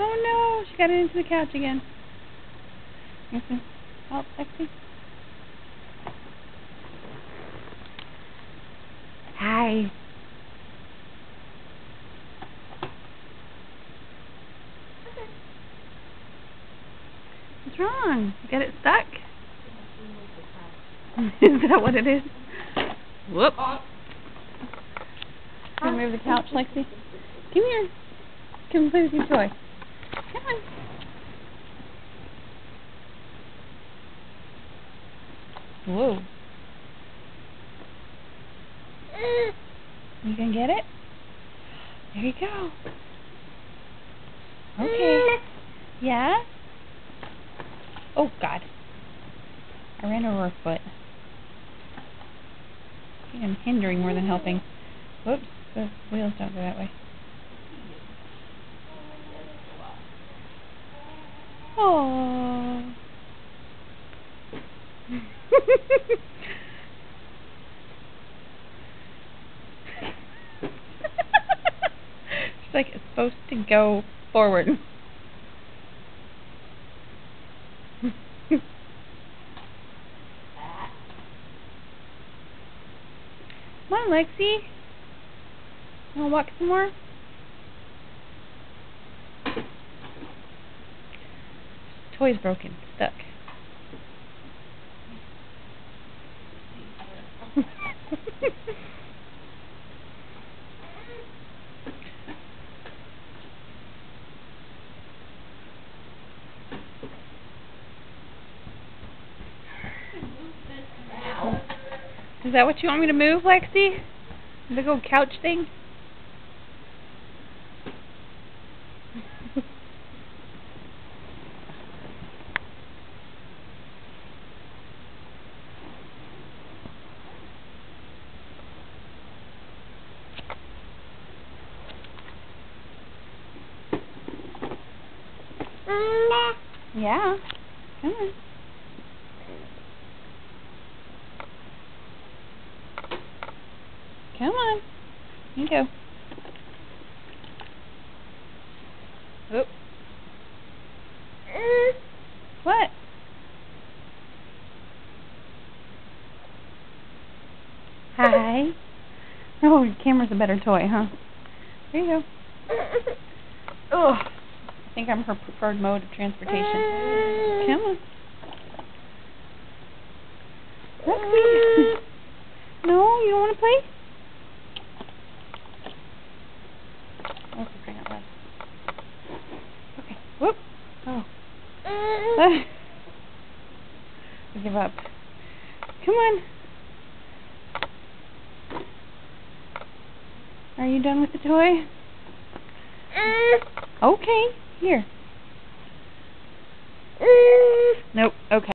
Oh no, she got it into the couch again. Oh, Lexi. Hi. What's wrong? You got it stuck? Is that what it is? Whoop. Can you move the couch, Lexi? Come here. Come play with your toy. Come on. Whoa. You gonna get it? There you go. Okay. Yeah? Oh, God. I ran over a foot. I think I'm hindering more than helping. Whoops. The wheels don't go that way. Oh. It's like it's supposed to go forward. Come on, Lexi. You wanna walk some more? Toy's broken. Stuck. Is that what you want me to move, Lexi? The big old couch thing? Yeah. Come on. Come on. Here you go. Oop. What? Hi. Oh, your camera's a better toy, huh? There you go. Oh, I think I'm her preferred mode of transportation. Come on. Lexi. No, you don't want to play? Oh, for crying out loud. Okay. Whoop. Oh. I give up. Come on. Are you done with the toy? Okay. Here. Nope. Okay.